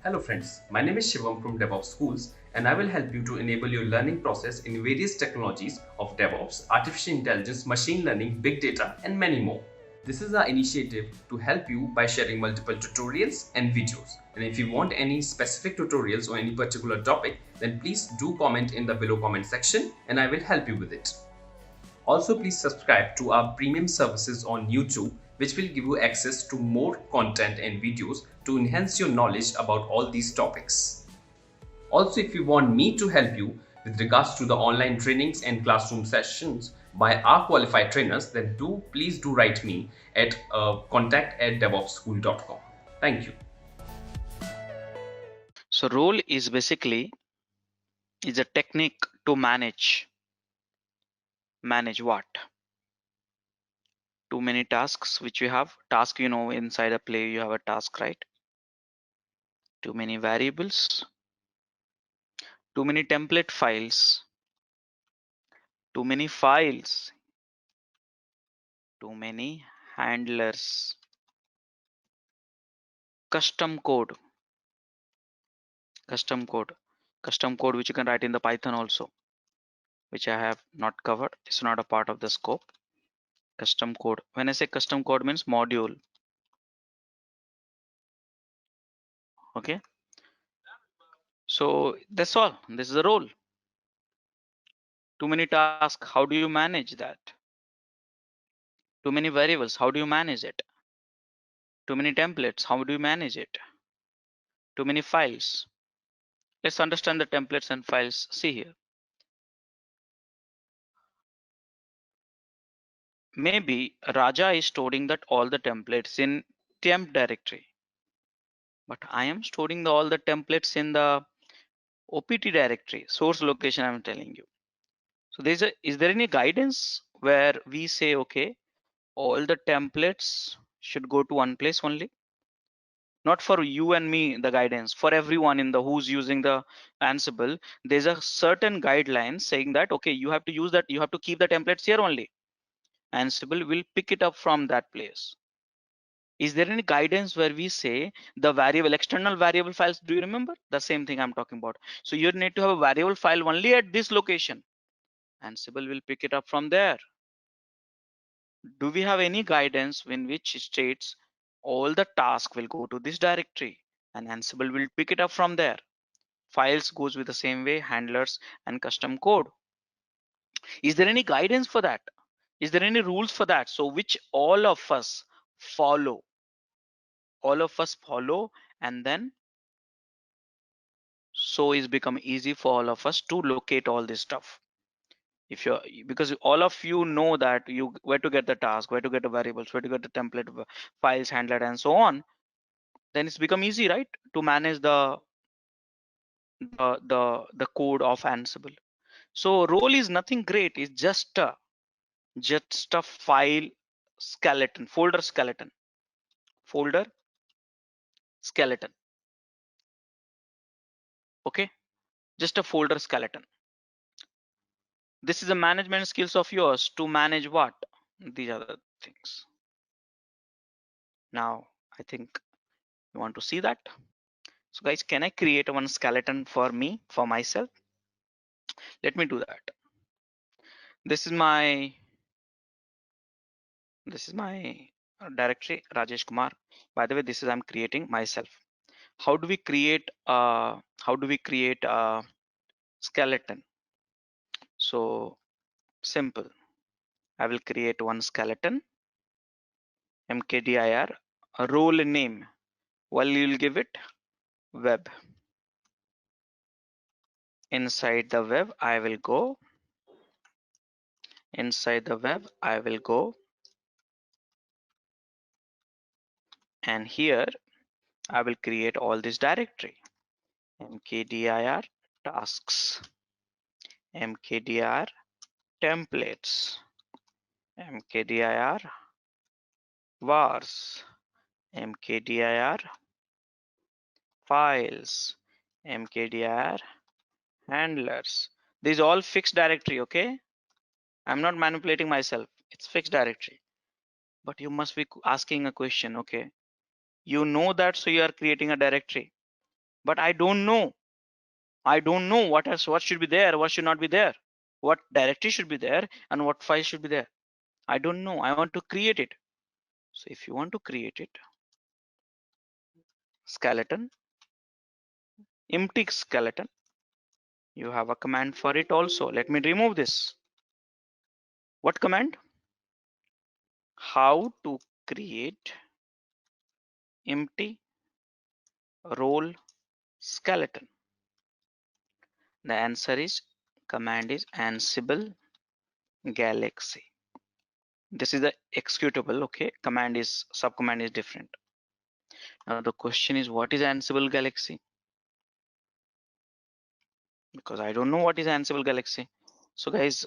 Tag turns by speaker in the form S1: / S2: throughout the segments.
S1: Hello friends, my name is Shivam from DevOps Schools and I will help you to enable your learning process in various technologies of DevOps, artificial intelligence, machine learning, big data and many more. This is our initiative to help you by sharing multiple tutorials and videos. And if you want any specific tutorials or any particular topic, then please do comment in the below comment section and I will help you with it. Also, please subscribe to our premium services on YouTube, which will give you access to more content and videos to enhance your knowledge about all these topics. Also, if you want me to help you with regards to the online trainings and classroom sessions by our qualified trainers, then please do write me at contact@devopsschool.com. Thank you.
S2: So role is basically a technique to manage what? Too many tasks which you have. Task, inside a play you have a task, right? Too many variables, too many template files, too many files, too many handlers, custom code, custom code, custom code which you can write in the Python also, which I have not covered. It's not a part of the scope. Custom code. When I say custom code means module. Okay. So that's all. This is the role. Too many tasks. How do you manage that? Too many variables. How do you manage it? Too many templates. How do you manage it? Too many files. Let's understand the templates and files. See here. Maybe Raja is storing that all the templates in temp directory, but I am storing all the templates in the OPT directory, source location. I'm telling you. So is there any guidance where we say, okay, all the templates should go to one place only? Not for you and me, the guidance for everyone in the who's using the Ansible. There's a certain guideline saying that, okay, you have to use that, you have to keep the templates here only. Ansible will pick it up from that place. Is there any guidance where we say the variable external variable files? Do you remember the same thing I'm talking about? So you need to have a variable file only at this location. Ansible will pick it up from there. Do we have any guidance in which states all the task will go to this directory and Ansible will pick it up from there? Files goes with the same way, handlers and custom code. Is there any guidance for that? Is there any rules for that? So which all of us follow, and then so it's become easy for all of us to locate all this stuff. If you're, because all of you know that you where to get the task, where to get the variables, where to get the template files, handler and so on, then it's become easy, right, to manage the code of Ansible. So role is nothing great. It's just a file skeleton, folder skeleton. Okay, just a folder skeleton. This is the management skills of yours to manage what? These are the things. Now I think you want to see that. So guys, can I create one skeleton for me, for myself? Let me do that. This is my directory, Rajesh Kumar. By the way, this is I'm creating myself. How do we create a skeleton? So simple. I will create one skeleton, mkdir, a role name. Well, you'll give it web. Inside the web, I will go. Inside the web, I will go. And here I will create all this directory. Mkdir tasks, mkdir templates, mkdir vars, mkdir files, mkdir handlers. These all fixed directory, okay? I'm not manipulating myself. It's fixed directory. But you must be asking a question, okay? You know that, so you are creating a directory. but I don't know. I don't know what should be there, what should not be there, what directory should be there, and what file should be there. I don't know. I want to create it. So if you want to create it, skeleton, empty skeleton, you have a command for it also. Let me remove this. What command? How to create empty role skeleton. The answer is command is Ansible Galaxy. This is the executable. Okay, command is subcommand is different. Now the question is, what is Ansible Galaxy? Because I don't know what is Ansible Galaxy. So guys,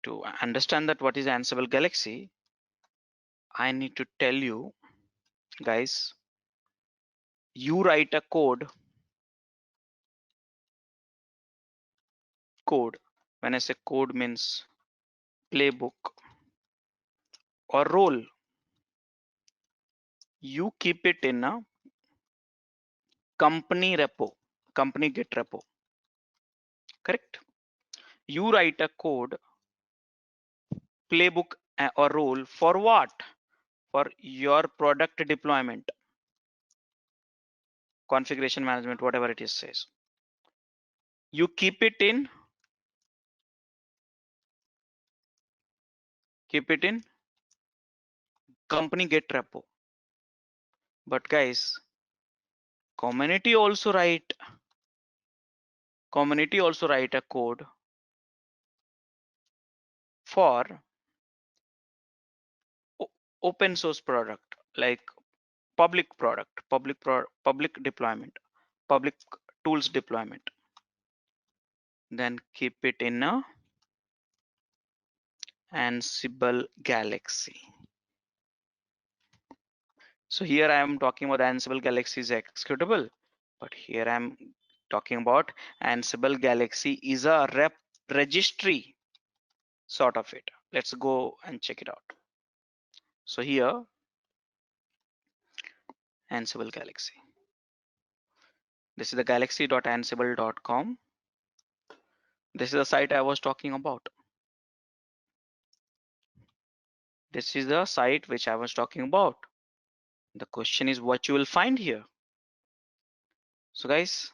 S2: to understand that what is Ansible Galaxy, I need to tell you guys, you write a code. When I say code means playbook or role, you keep it in a company repo, company git repo, correct? You write a code playbook or role for what? For your product deployment, configuration management, whatever it is says. You keep it in company git repo. But guys, community also write a code for open source product, like public deployment, public tools deployment. Then keep it in a Ansible Galaxy. So here I am talking about Ansible Galaxy is executable, but here I'm talking about Ansible Galaxy is a registry sort of it. Let's go and check it out. So here, Ansible Galaxy. This is the galaxy.ansible.com. This is the site I was talking about. This is the site which I was talking about. The question is what you will find here. So guys,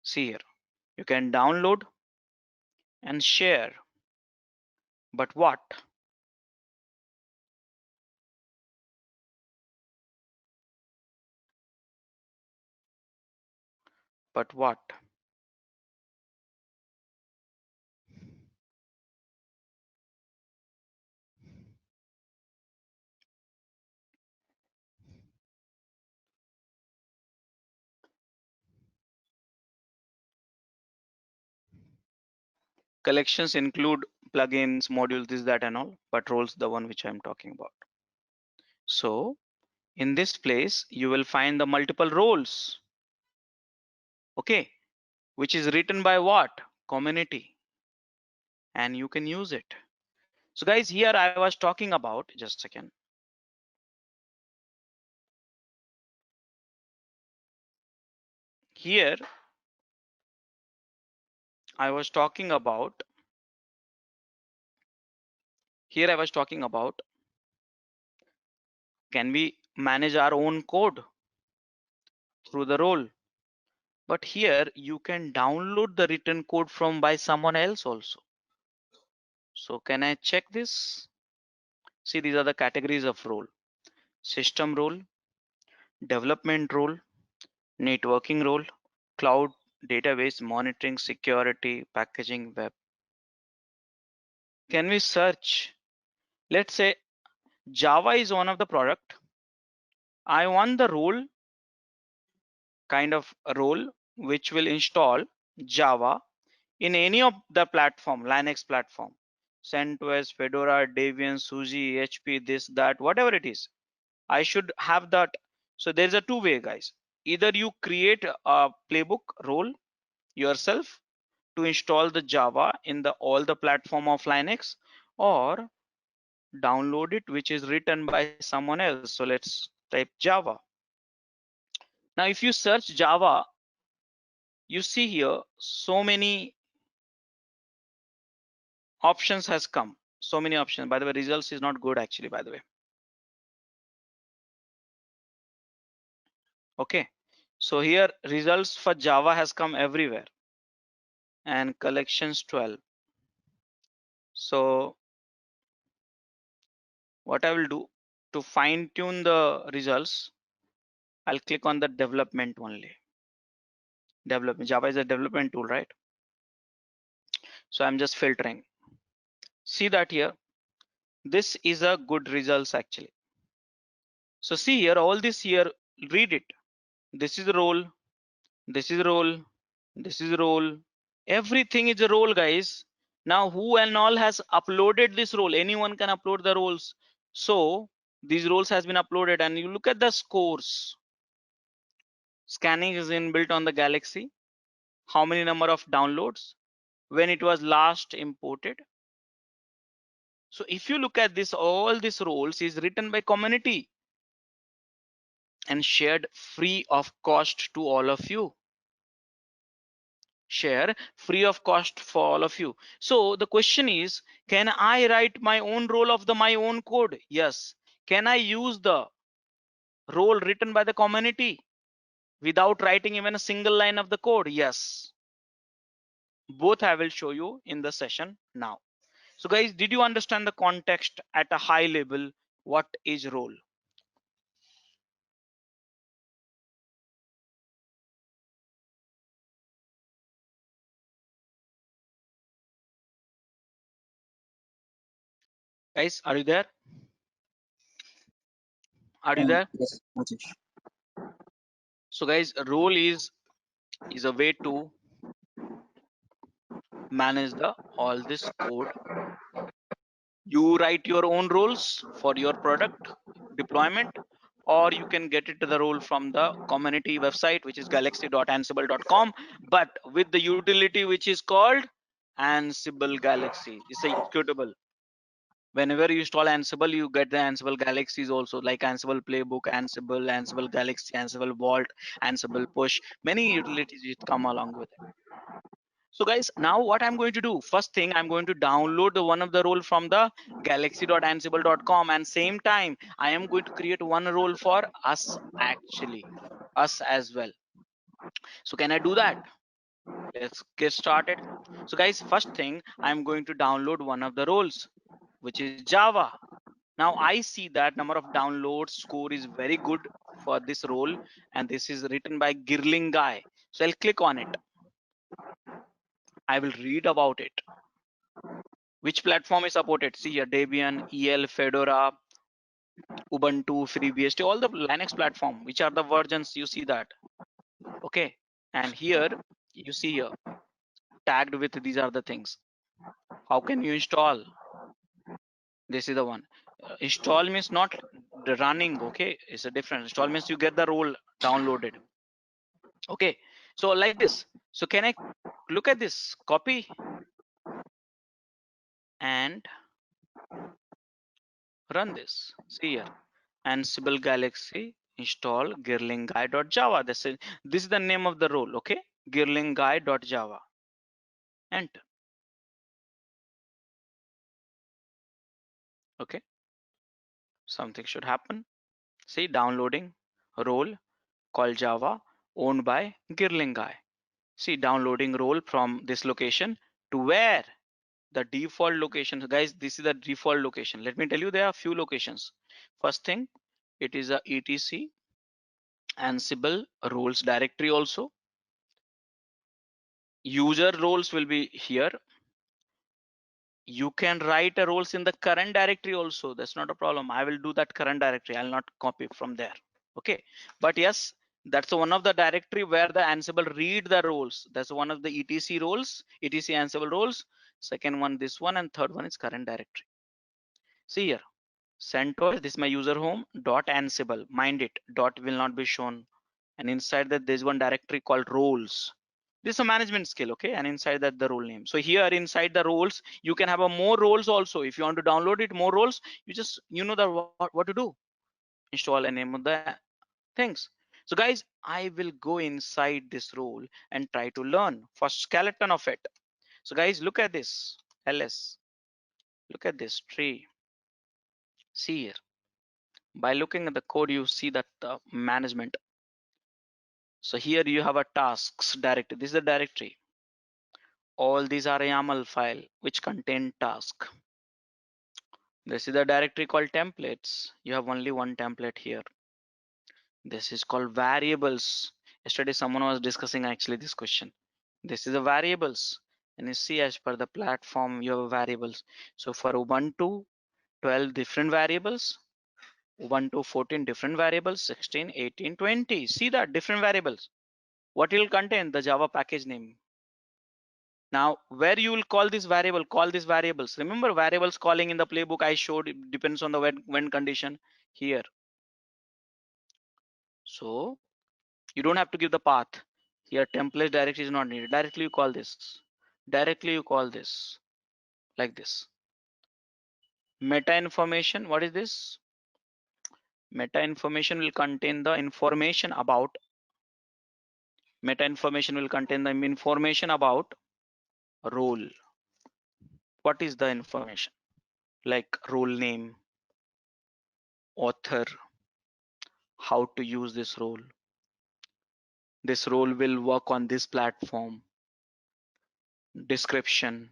S2: see here, you can download and share, but what? But what? Collections include plugins, modules, this, that, and all, but roles the one which I'm talking about. So in this place, you will find the multiple roles, okay, which is written by what? Community, and you can use it. So guys, here I was talking about, just a second. Here I was talking about, can we manage our own code through the role? But here you can download the written code from by someone else also. So can I check this? See, these are the categories of role: system role, development role, networking role, cloud, database, monitoring, security, packaging, web. Can we search? Let's say Java is one of the product. I want the role, kind of a role which will install Java in any of the platform, Linux platform, CentOS, Fedora, Debian, SUSE, HP, this, that, whatever it is. I should have that. So there's a two-way, guys. Either you create a playbook role yourself to install the Java in the all the platform of Linux, or download it which is written by someone else. So let's type Java. Now if you search Java, you see here so many options has come, so many options. By the way, results is not good actually, by the way. Okay, so here results for Java has come everywhere, and collections 12. So what I will do to fine tune the results, I'll click on the development only. Development, Java is a development tool, right? So I'm just filtering. See that here, this is a good results actually. So see here, all this here, read it. This is the role, this is the role, this is the role. Everything is a role, guys. Now who and all has uploaded this role? Anyone can upload the roles. So these roles has been uploaded, and you look at the scores. Scanning is inbuilt on the Galaxy. How many number of downloads, when it was last imported. So if you look at this, all these roles is written by community and shared free of cost to all of you. Share free of cost for all of you. So the question is, can I write my own role of my own code? Yes. Can I use the role written by the community without writing even a single line of the code? Yes. Both I will show you in the session now. So guys, did you understand the context at a high level? What is role? Guys, are you there? Are you there?
S3: Yes, Rajesh.
S2: So guys, role is a way to manage the all this code. You write your own roles for your product deployment, or you can get it to the role from the community website, which is galaxy.ansible.com, but with the utility which is called Ansible Galaxy. It's a executable. Whenever you install Ansible, you get the Ansible Galaxies also, like Ansible Playbook, Ansible Galaxy, Ansible Vault, Ansible Push. Many utilities which come along with it. So guys, now what I'm going to do, first thing, I'm going to download the one of the role from the galaxy.ansible.com, and same time I am going to create one role for us, actually us as well. So can I do that? Let's get started. So guys, first thing, I'm going to download one of the roles, which is Java. Now I see that number of downloads score is very good for this role, and this is written by Girling Guy. So I'll click on it. I will read about it. Which platform is supported? See here, Debian, EL, Fedora, Ubuntu, FreeBSD, all the Linux platform. Which are the versions? You see that. Okay, and here you see here tagged with these are the things. How can you install? This is the one. Install means not the running. Okay, it's a different. Install means you get the role downloaded. Okay, so like this. So can I look at this? Copy and run this. See here, Ansible Galaxy install girlingguy.java. This is the name of the role. Okay, girlingguy.java. Enter. Okay, something should happen. See, downloading role called Java, owned by Girlinguy. See, downloading role from this location to where? The default location. So guys, this is the default location. Let me tell you, there are few locations. First thing, it is a etc Ansible roles directory also. User roles will be here. You can write a roles in the current directory also. That's not a problem. I will do that current directory. I'll not copy from there. Okay, but yes, that's one of the directory where the Ansible read the roles. That's one of the etc roles, etc Ansible roles. Second one, this one, and third one is current directory. See here, CentOS, this is my user home dot Ansible. Mind it, dot will not be shown. And inside that there's one directory called roles. This is a management skill, okay? And inside that the role name. So here inside the roles, you can have a more roles also. If you want to download it, more roles, you just, you know that what to do. Install and name of the things. So guys, I will go inside this role and try to learn first skeleton of it. So guys, look at this ls, look at this tree. See here, by looking at the code you see that management. So here you have a tasks directory. This is the directory. All these are YAML file which contain task. This is the directory called templates. You have only one template here. This is called variables. Yesterday someone was discussing actually this question. This is the variables, and you see as per the platform you have variables. So for Ubuntu 12 different variables, Ubuntu 14 different variables, 16, 18, 20. See that different variables. What it will contain? The Java package name. Now where you will call this variable, call these variables. Remember variables calling in the playbook I showed, it depends on the when condition here. So you don't have to give the path here. Template directory is not needed. Directly you call this, directly you call this like this. Meta information, what is this? Meta information will contain the information about, meta information will contain the information about role. What is the information? Like role name, author, how to use this role. This role will work on this platform. Description,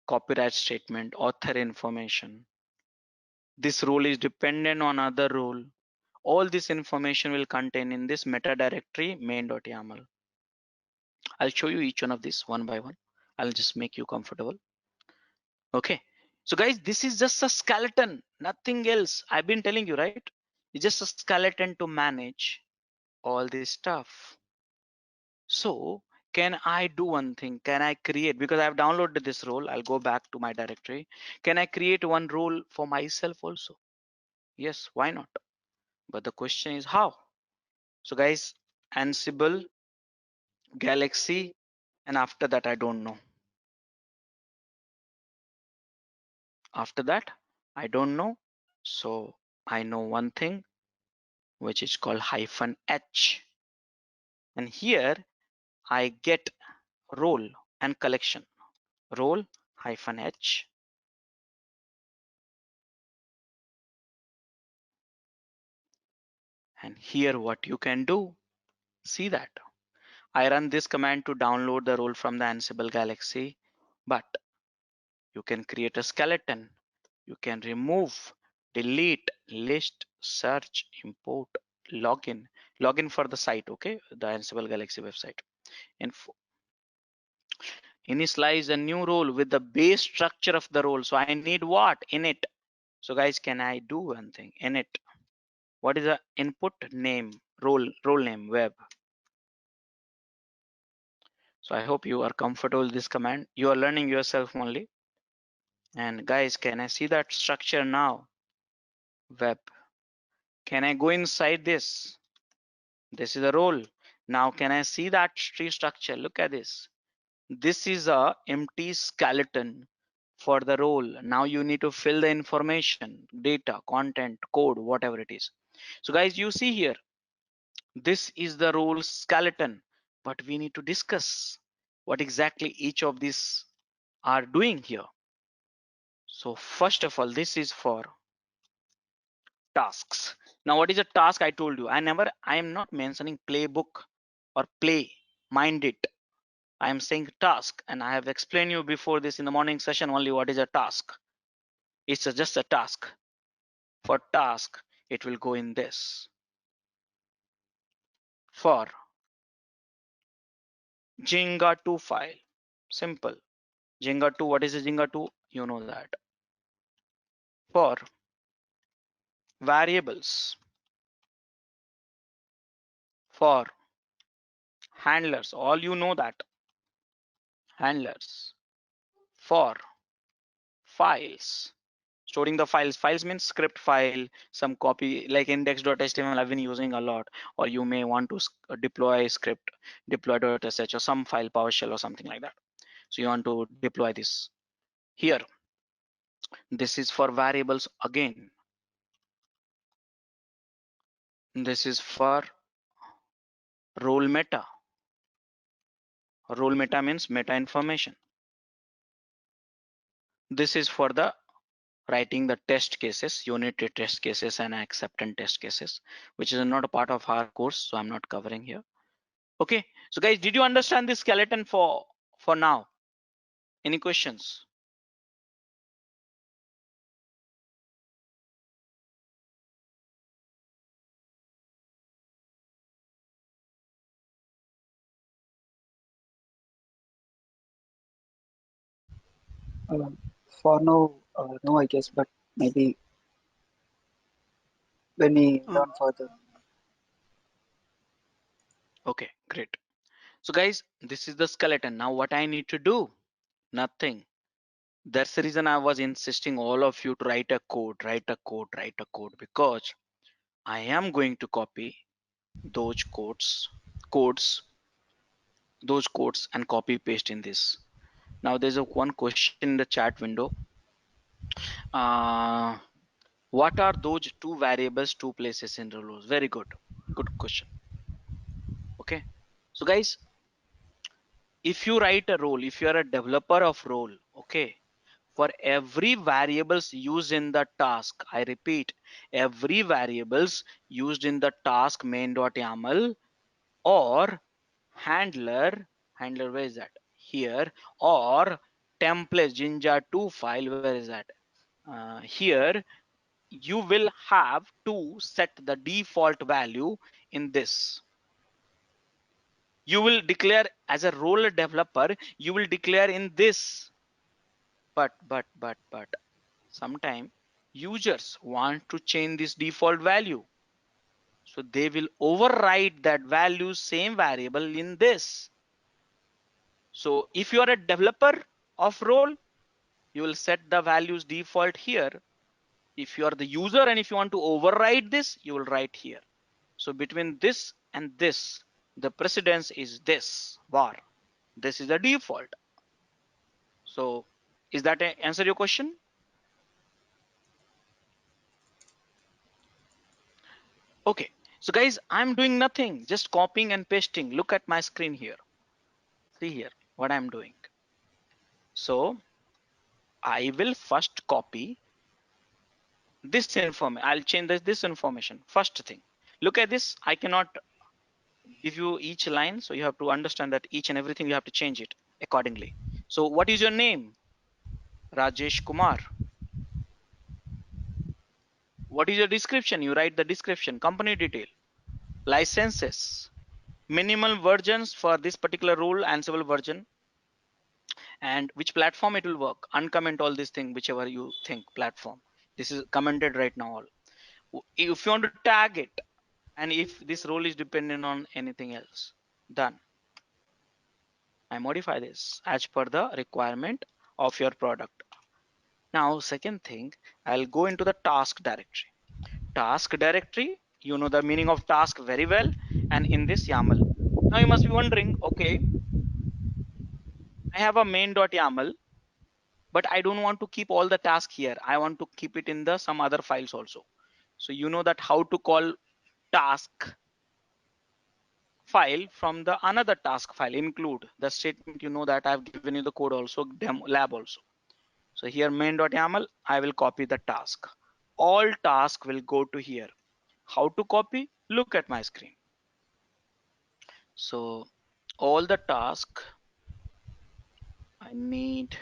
S2: copyright statement, author information. This role is dependent on other role. All this information will contain in this meta directory main.yaml. I'll show you each one of these one by one. I'll just make you comfortable. Okay. So guys, this is just a skeleton, nothing else. I've been telling you, right? It's just a skeleton to manage all this stuff. So can I do one thing? Can I create, because I've downloaded this role, I'll go back to my directory. Can I create one role for myself also? Yes, why not? But the question is how? So guys, Ansible, Galaxy, and after that, I don't know. After that, I don't know. So I know one thing, which is called -h. And here I get role and collection. Role -h. And here what you can do, see that. I run this command to download the role from the Ansible Galaxy, but you can create a skeleton. You can remove, delete, list, search, import, login. Login for the site, okay? The Ansible Galaxy website. Info. Initialize a new role with the base structure of the role. So I need what? Init. So guys, can I do one thing? Init. What is the input name? Role name, web. So I hope you are comfortable with this command. You are learning yourself only. And guys, can I see that structure now? Web. Can I go inside this? This is a role. Now can I see that tree structure? Look at this. This is a empty skeleton for the role. Now you need to fill the information, data, content, code, whatever it is. So guys, you see here, this is the role skeleton, but we need to discuss what exactly each of these are doing here. So first of all, this is for tasks. Now what is a task? I told you, I am not mentioning playbook or play, mind it. I am saying task, and I have explained you before this in the morning session only what is a task. It's just a task. For task, it will go in this. For Jenga 2 file, simple. Jenga 2, what is a Jenga 2? You know that. For variables, for handlers, all you know that. Handlers. For files, storing the files means script file, some copy like index.html I've been using a lot, or you may want to deploy script, deploy.sh or some file, PowerShell or something like that. So you want to deploy this here. This is for variables again. This is for role meta. Role meta means meta information. This is for the writing the test cases, unit test cases and acceptance test cases, which is not a part of our course, so I'm not covering here. Okay, so guys, did you understand this skeleton for now? Any questions?
S3: Uh, for now, no, I guess, but maybe when we learn further.
S2: Okay, great. So guys, this is the skeleton. Now what I need to do? Nothing. That's the reason I was insisting all of you to write a code, because I am going to copy those codes and copy paste in this. Now there's a one question in the chat window. Uh, what are those two variables, two places in rows? Very good question. Okay, so guys, if you write a role, if you are a developer of role, okay, for every variables used in the task, I repeat, every variables used in the task main.yaml or handler, where is that? Here, or template jinja2 file, where is that? Here, you will have to set the default value in this. You will declare as a role developer, you will declare in this, but sometime users want to change this default value, so they will override that value same variable in this. So if you are a developer of role, you will set the values default here. If you are the user and if you want to override this, you will write here. So between this and this, the precedence is this var. This is the default. So is that answer your question? Okay, so guys, I'm doing nothing, just copying and pasting. Look at my screen here. See here what I'm doing. So I will first copy this information. I'll change this information. First thing, look at this. I cannot give you each line, so you have to understand that each and everything you have to change it accordingly. So what is your name? Rajesh Kumar. What is your description? You write the description, company detail, licenses, minimal versions for this particular rule, Ansible version, and which platform it will work. Uncomment all these things, whichever you think platform. This is commented right now. All if you want to tag it, and if this role is dependent on anything else, done. I modify this as per the requirement of your product. Now second thing, I'll go into the task directory. Task directory, you know the meaning of task very well, and in this YAML. Now you must be wondering, okay, I have a main.yaml, but I don't want to keep all the tasks here. I want to keep it in the some other files also. So you know that how to call task file from the another task file, include the statement. You know that I've given you the code also, demo lab also. So here main.yaml, I will copy the task. All tasks will go to here. How to copy? Look at my screen. So all the task, I need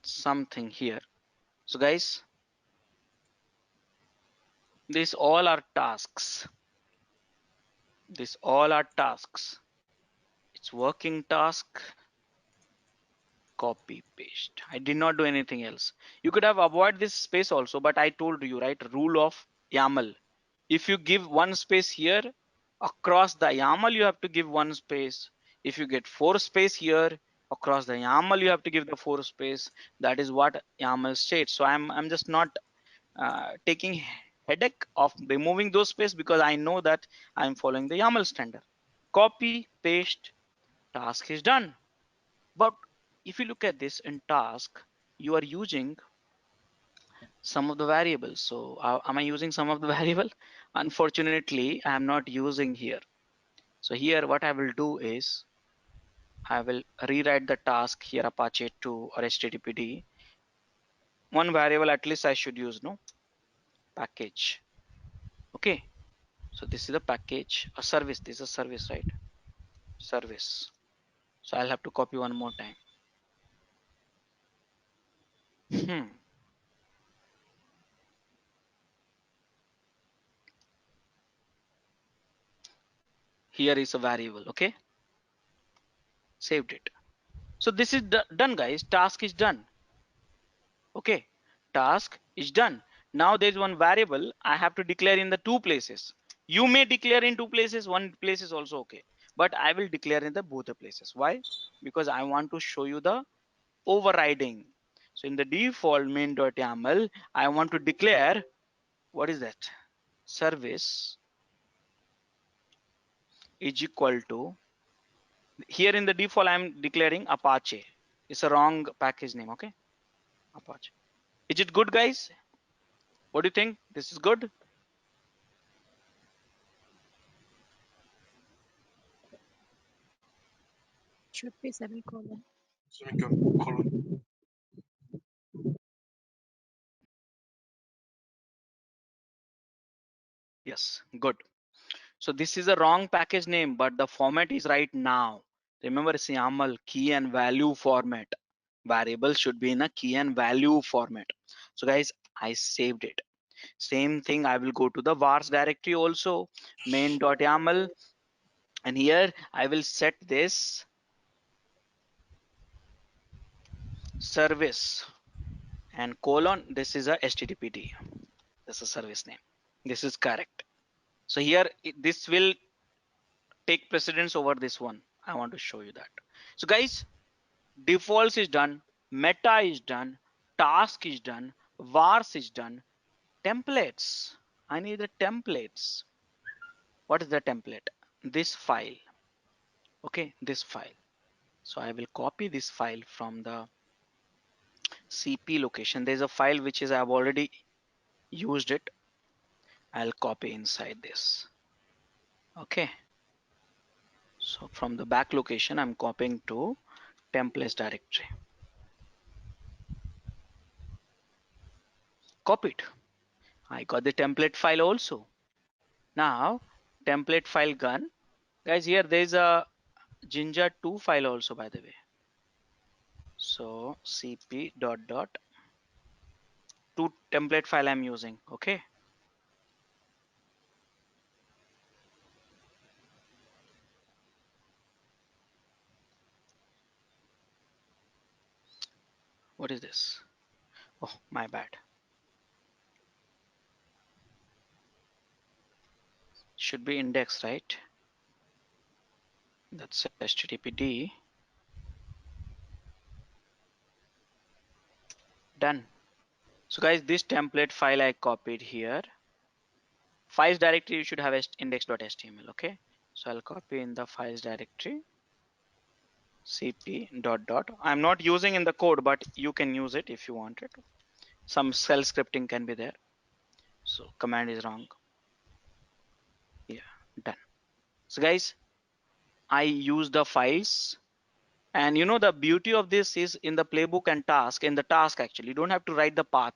S2: something here. So guys, these all are tasks. These all are tasks. It's working task, copy paste. I did not do anything else. You could have avoided this space also, but I told you, right, rule of YAML. If you give one space here, across the YAML you have to give one space. If you get 4 space here, across the YAML you have to give the 4 space. That is what YAML states. So I'm just not taking headache of removing those space, because I know that I'm following the YAML standard. Copy paste, task is done. But if you look at this in task, you are using some of the variables. So am I using some of the variable? Unfortunately, I am not using here. So here what I will do is I will rewrite the task here Apache 2 or HTTPD. One variable at least I should use, no? Package. Okay. So this is a package, a service. This is a service, right? Service. So I'll have to copy one more time. Here is a variable. Okay. Saved it. So this is done, guys. Task is done. Okay. Task is done. Now there's one variable I have to declare in the two places. You may declare in two places, one place is also okay, but I will declare in the both the places. Why? Because I want to show you the overriding. So in the default main.yaml, I want to declare, what is that? Service is equal to, here in the default I'm declaring Apache. It's a wrong package name. Okay, Apache. Is it good, guys? What do you think? This is good?
S4: Should be semicolon.
S5: Semicolon.
S2: Yes, good. So this is a wrong package name, but the format is right now. Remember, it's YAML key and value format. Variable should be in a key and value format. So guys, I saved it. Same thing, I will go to the vars directory also, main.yaml, and here I will set this service and colon, this is a HTTPD. This is service name. This is correct. So here this will take precedence over this one. I want to show you that. So guys, defaults is done, meta is done, task is done, vars is done, templates. I need the templates. What is the template? This file. Okay, this file. So I will copy this file from the CP location. There's a file which is I've already used it. I'll copy inside this. Okay. So from the back location, I'm copying to templates directory. Copied. I got the template file also. Now template file gone. Guys, here there's a Jinja 2 file also, by the way. So cp dot 2 template file I'm using. Okay. What is this? Oh, my bad. Should be index, right? That's HTTPD. Done. So guys, this template file I copied here. Files directory, you should have index.html. Okay. So I'll copy in the files directory. cp dot. I'm not using in the code, but you can use it if you want it. Some shell scripting can be there. So command is wrong. Yeah, done. So guys, I use the files, and you know the beauty of this is in the playbook and task. In the task, actually, you don't have to write the path.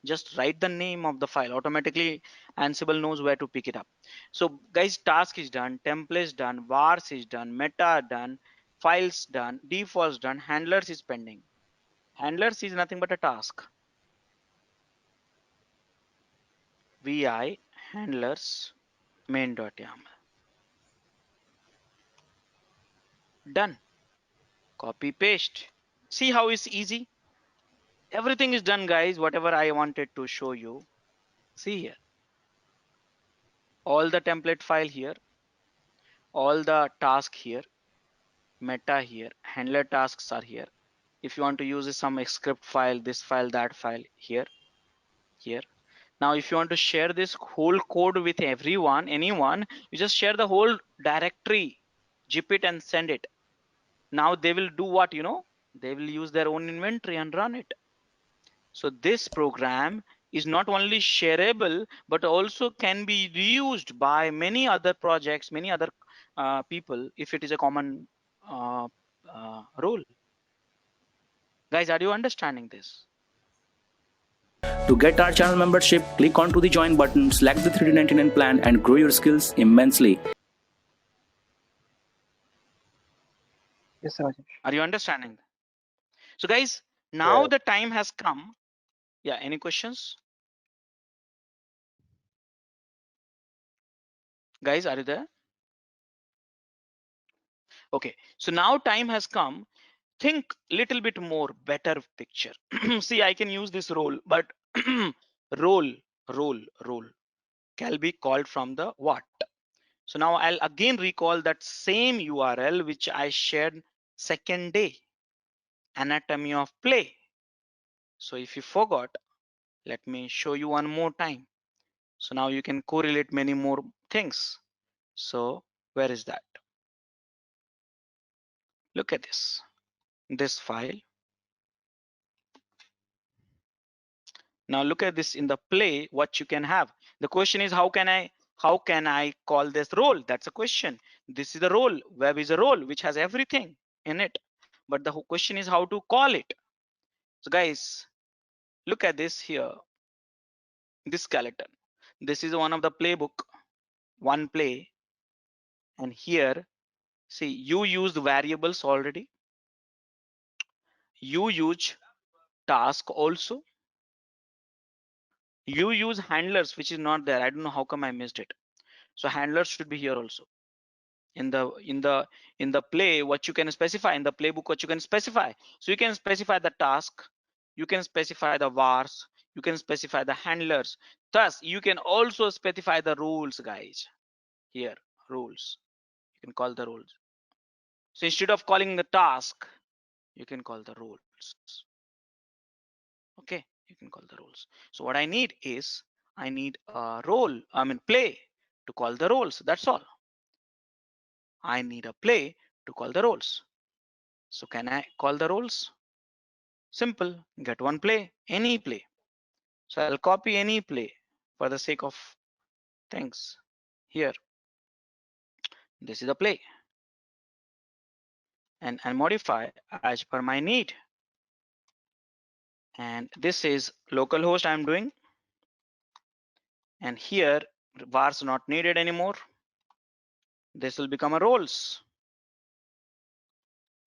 S2: Just write the name of the file. Automatically, Ansible knows where to pick it up. So guys, task is done, templates done, vars is done, meta done, files done, defaults done, handlers is pending. Handlers is nothing but a task. Vi handlers main.yaml. Done. Copy paste. See how it's easy? Everything is done, guys. Whatever I wanted to show you. See here. All the template file here, all the task here, meta here, handler tasks are here. If you want to use some script file, this file, that file, here. Now, if you want to share this whole code with everyone, anyone, you just share the whole directory, zip it and send it. Now they will do what, you know, they will use their own inventory and run it. So this program is not only shareable, but also can be reused by many other projects, many other people, if it is a common role. Guys, are you understanding this?
S6: To get our channel membership, click onto the join button, select the 399 plan and grow your skills immensely.
S3: Yes, Rajesh.
S2: Are you understanding? So guys, now the time has come. Yeah, any questions? Guys, are you there? Okay, so now time has come. Think little bit more better picture. See, I can use this role, but role can be called from the what? So now I'll again recall that same URL which I shared second day, anatomy of play. So if you forgot, let me show you one more time. So now you can correlate many more things. So where is that? Look at this file. Now look at this in the play, what you can have. The question is, how can I call this role? That's a question. This is the role. Web is a role which has everything in it. But the question is how to call it. So guys, look at this here. This skeleton. This is one of the playbook, one play. And here, see, you used variables already. You use task also. You use handlers, which is not there. I don't know how come I missed it. So handlers should be here also. In the play, what you can specify in the playbook, what you can specify. So you can specify the task, you can specify the vars, you can specify the handlers. Thus, you can also specify the rules, guys. Here, rules. You can call the rules. So instead of calling the task, you can call the rules. Okay, you can call the rules. So what I need is I need a role, play to call the roles. That's all. I need a play to call the roles. So can I call the roles? Simple, get one play, any play. So I'll copy any play for the sake of things. Here, this is the play. And I modify as per my need. And this is localhost I'm doing. And here, vars not needed anymore. This will become a roles.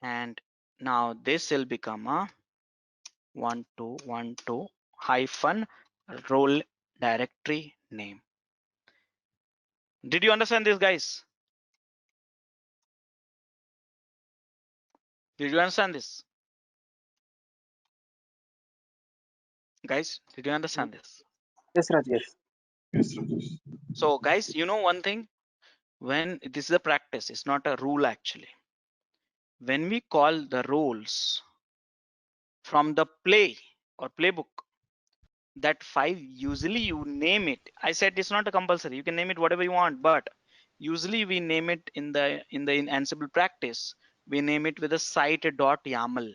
S2: And now this will become a 1212 hyphen role directory name. Did you understand this, guys? Did you understand this? Guys, did you understand this?
S3: Yes, Rajesh.
S5: Yes, Rajesh.
S2: So guys, you know one thing, when this is a practice, it's not a rule actually. When we call the roles from the play or playbook, that 5 usually you name it. I said it's not a compulsory, you can name it whatever you want, but usually we name it in Ansible practice, we name it with a site.yaml.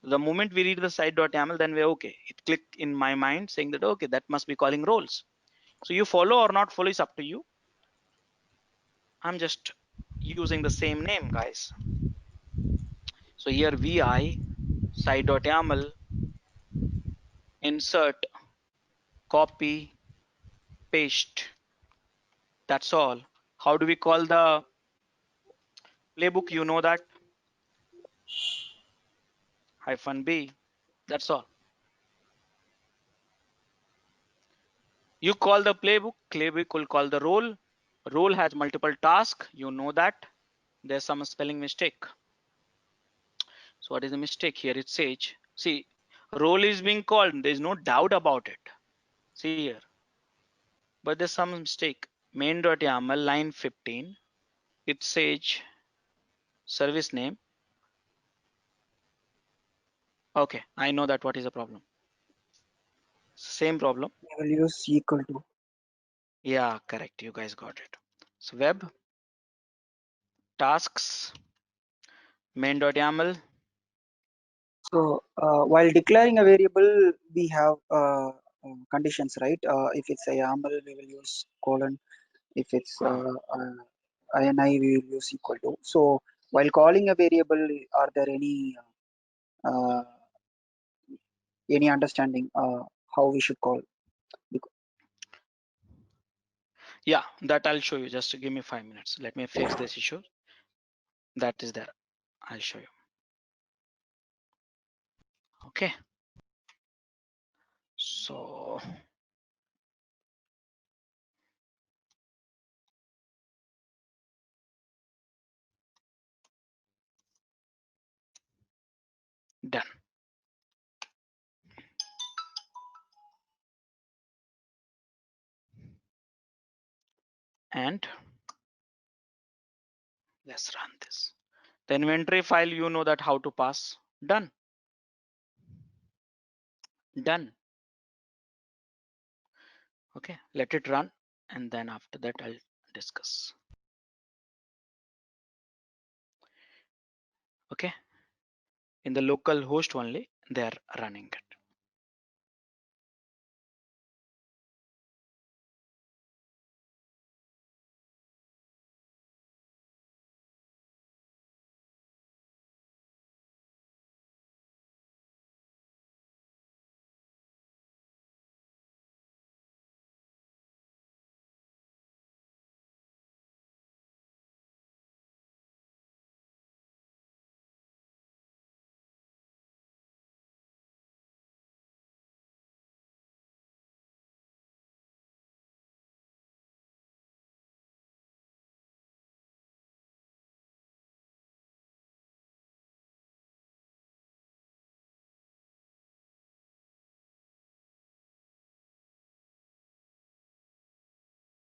S2: The moment we read the site.yaml, then we're okay. It clicked in my mind saying that okay, that must be calling roles. So you follow or not follow is up to you. I'm just using the same name, guys. So here vi site.yaml insert copy paste. That's all. How do we call the playbook? You know that -b. That's all. You call the playbook will call the role. Role has multiple tasks. You know that. There's some spelling mistake. So what is the mistake here? It says, see, role is being called. There's no doubt about it. See here. But there's some mistake. Main.yaml line 15. It says service name. Okay, I know that what is the problem. Same problem.
S3: We will use equal to.
S2: Yeah, correct. You guys got it. So web tasks main.yaml.
S3: So while declaring a variable, we have conditions, right? If it's a YAML, we will use colon. If it's INI, we will use equal to. So while calling a variable, are there uh, any understanding how we should call?
S2: Yeah, that I'll show you. Just give me 5 minutes. Let me fix this issue. That is there. I'll show you. Okay. So done. And let's run this. The inventory file, you know that how to pass. Done. Done. Okay, let it run. And then after that, I'll discuss. Okay. In the local host only, they're running it.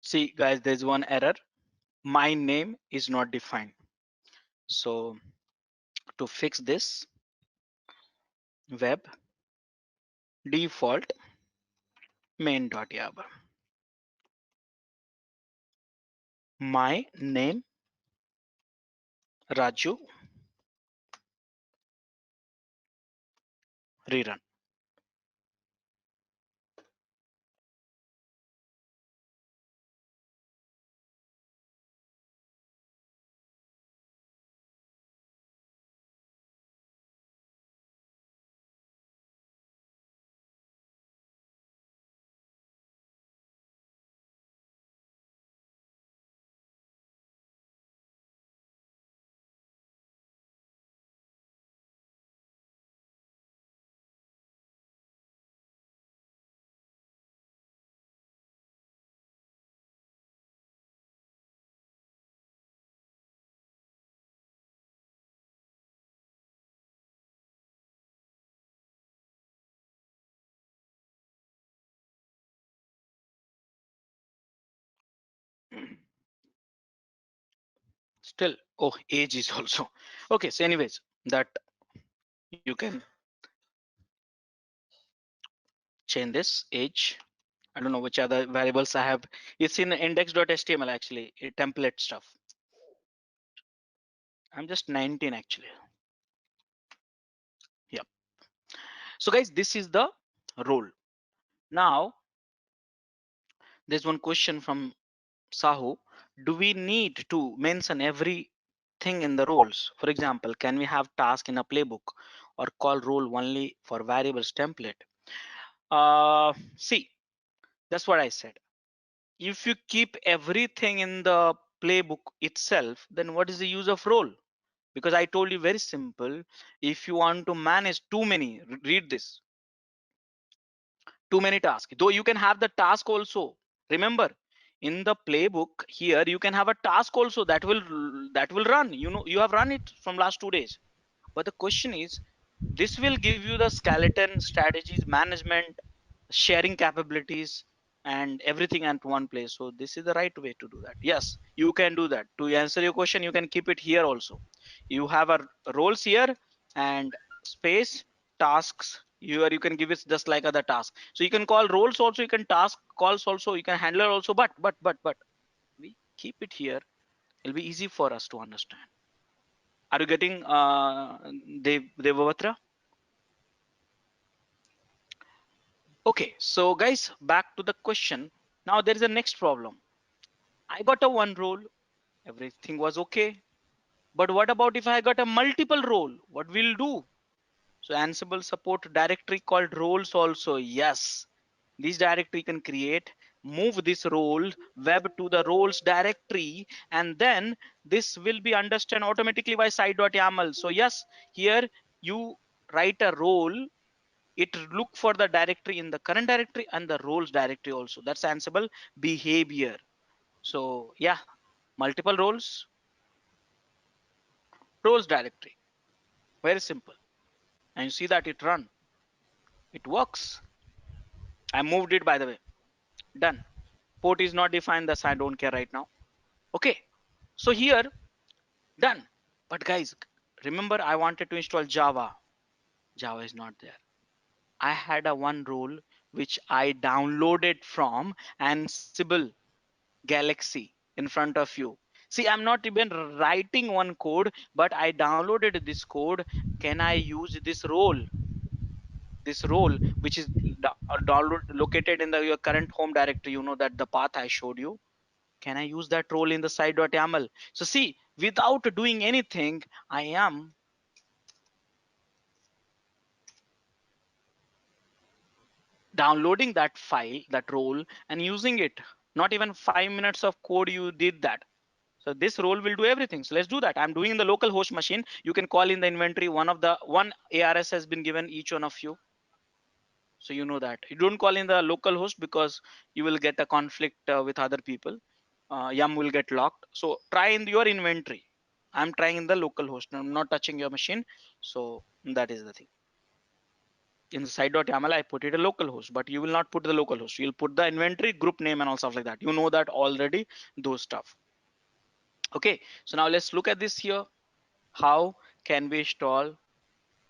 S2: See, guys, there's one error. My name is not defined. So to fix this, web default main.java. My name Raju, rerun. Still, oh, age is also. Okay, so anyways, that you can change this age. I don't know which other variables I have. It's in index.html actually, template stuff. I'm just 19 actually. Yeah. So guys, this is the role. Now, there's one question from Sahu. Do we need to mention everything in the roles? For example, can we have task in a playbook or call role only for variables template? See, that's what I said. If you keep everything in the playbook itself, then what is the use of role? Because I told you very simple. If you want to manage too many, read this, too many tasks, though you can have the task also. Remember, in the playbook here, you can have a task also that will run. You know, you have run it from last 2 days. But the question is, this will give you the skeleton, strategies, management, sharing capabilities, and everything at one place. So this is the right way to do that. Yes, you can do that. To answer your question, you can keep it here also. You have a roles here and space tasks. You can give it just like other task. So you can call roles also, you can task calls also, you can handler also, but we keep it here. It'll be easy for us to understand. Are you getting Devavatra? Okay. Okay, so guys, back to the question. Now there is a next problem. I got a one role, everything was okay. But what about if I got a multiple role? What we'll do? So Ansible support directory called roles also. Yes, this directory can create, move this role web to the roles directory, and then this will be understand automatically by site.yaml. So yes, here you write a role, it look for the directory in the current directory and the roles directory also. That's Ansible behavior. So yeah, multiple roles directory, very simple. And you see that it run, it works. I moved it, by the way. Done. Port is not defined, thus I don't care right now. Okay, so here done. But guys, remember I wanted to install Java. Java is not there. I had a one role which I downloaded from Ansible Galaxy in front of you. See, I'm not even writing one code, but I downloaded this code. Can I use this role? This role which is download located in the your current home directory, you know that the path I showed you. Can I use that role in the site.yaml? So see, without doing anything, I am downloading that file, that role, and using it. Not even 5 minutes of code you did that. So this role will do everything. So let's do that. I'm doing in the local host machine. You can call in the inventory. One ARS has been given each one of you. So you know that you don't call in the local host because you will get a conflict with other people. Yum will get locked. So try in your inventory. I'm trying in the local host. I'm not touching your machine. So that is the thing. In the site.yaml, I put it a local host, but you will not put the local host. You'll put the inventory, group name, and all stuff like that. You know that already, those stuff. Okay, so now let's look at this here. How can we install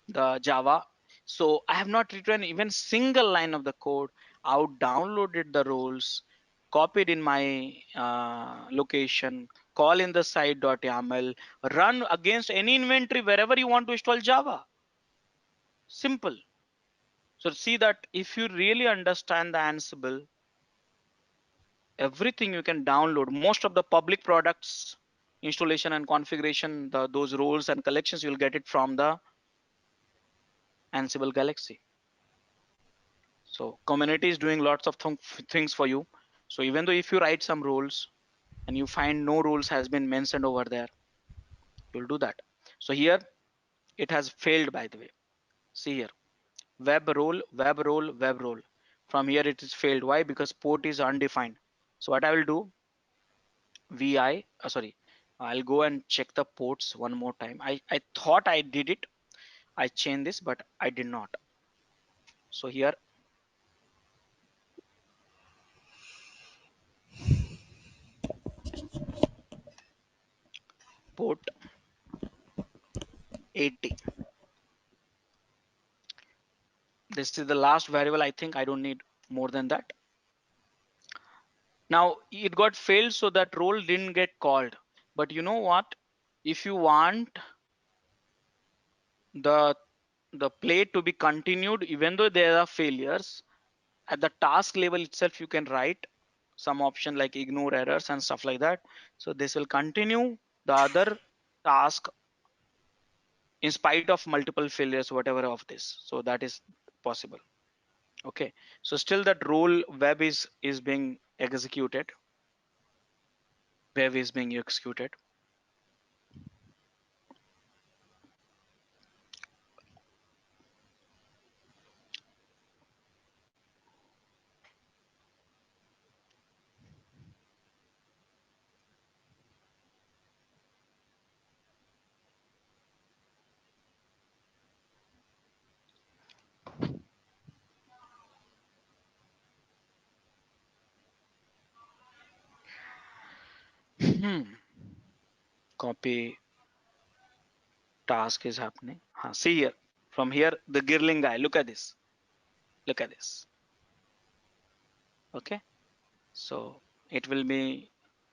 S2: the Java? So I have not written even single line of the code. I downloaded the roles, copied in my location, call in the site.yaml, run against any inventory wherever you want to install Java. Simple. So see that if you really understand the Ansible, everything you can download, most of the public products installation and configuration, those roles and collections, you'll get it from the Ansible Galaxy. So community is doing lots of things for you. So even though if you write some rules and you find no rules has been mentioned over there, you'll do that. So here it has failed, by the way. See here, web role, web role, web role. From here it is failed. Why? Because port is undefined. So what I will do, sorry, I'll go and check the ports one more time. I thought I did it. I changed this, but I did not. So here port 80. This is the last variable. I think I don't need more than that. Now it got failed, so that role didn't get called. But you know what? If you want the play to be continued, even though there are failures, at the task level itself, you can write some option like ignore errors and stuff like that. So this will continue the other task in spite of multiple failures, whatever of this. So that is possible. Okay, so still that role web is being executed. Web is being executed. Copy task is happening. See here, from here, the Girling guy, look at this. Look at this. Okay, so it will be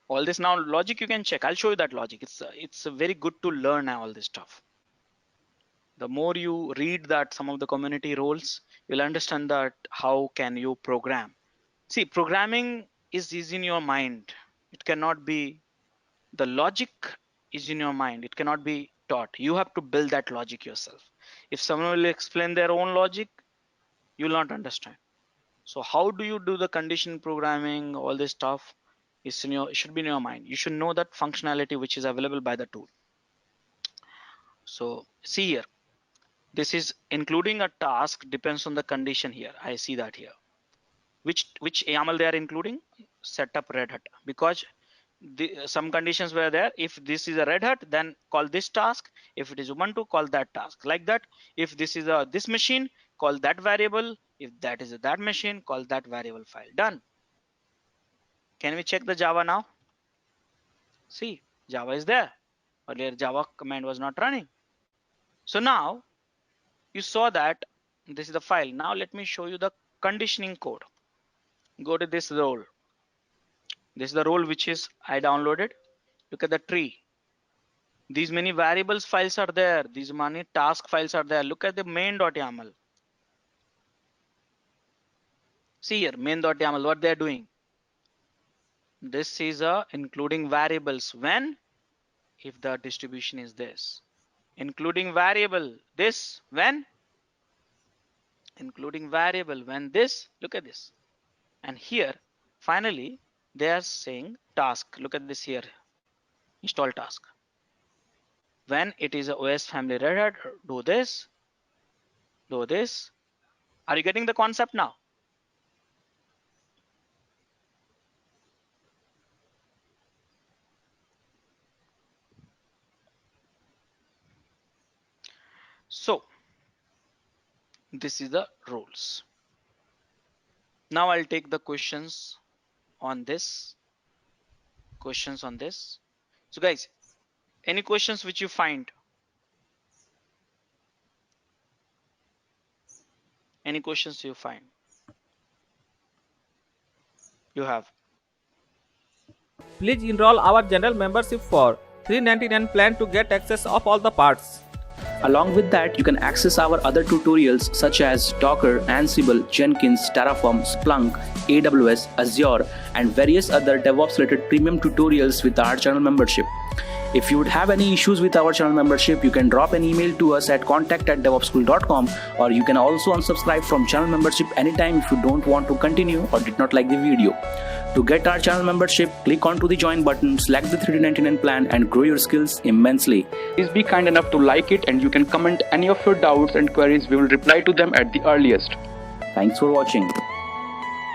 S2: all this. Now logic you can check. I'll show you that logic. It's very good to learn all this stuff. The more you read that some of the community roles, you'll understand that how can you program. See, programming is in your mind. It cannot be, the logic is in your mind. It cannot be taught. You have to build that logic yourself. If someone will explain their own logic, you will not understand. So how do you do the condition programming? All this stuff is in your, it should be in your mind. You should know that functionality which is available by the tool. So see here, this is including a task depends on the condition here. I see that here. Which YAML they are including? Setup Red Hat, because some conditions were there. If this is a Red Hat, then call this task. If it is Ubuntu, call that task. Like that. If this is a this machine, call that variable. If that is that machine, call that variable file. Done. Can we check the Java now? See, Java is there. Earlier Java command was not running. So now you saw that this is the file. Now let me show you the conditioning code. Go to this role. This is the role which is I downloaded. Look at the tree. These many variables files are there. These many task files are there. Look at the main.yaml. See here, main.yaml, what they are doing. This is including variables when, if the distribution is this. Including variable this when, including variable when this. Look at this. And here, finally, they are saying task. Look at this here. Install task. When it is a OS family Red Hat, do this, do this. Are you getting the concept now? So this is the rules. Now I'll take the questions on this. Questions on this. So guys, any questions which you find? Any questions you find? You have.
S7: Please enroll our general membership for $399 plan to get access of all the parts.
S6: Along with that, you can access our other tutorials such as Docker, Ansible, Jenkins, Terraform, Splunk, AWS, Azure, and various other DevOps related premium tutorials with our channel membership. If you would have any issues with our channel membership, you can drop an email to us at contact@devopsschool.com, or you can also unsubscribe from channel membership anytime if you don't want to continue or did not like the video. To get our channel membership, click onto the join button, select the $399 plan and grow your skills immensely. Please be kind enough to like it, and you can comment any of your doubts and queries. We will reply to them at the earliest. Thanks for watching.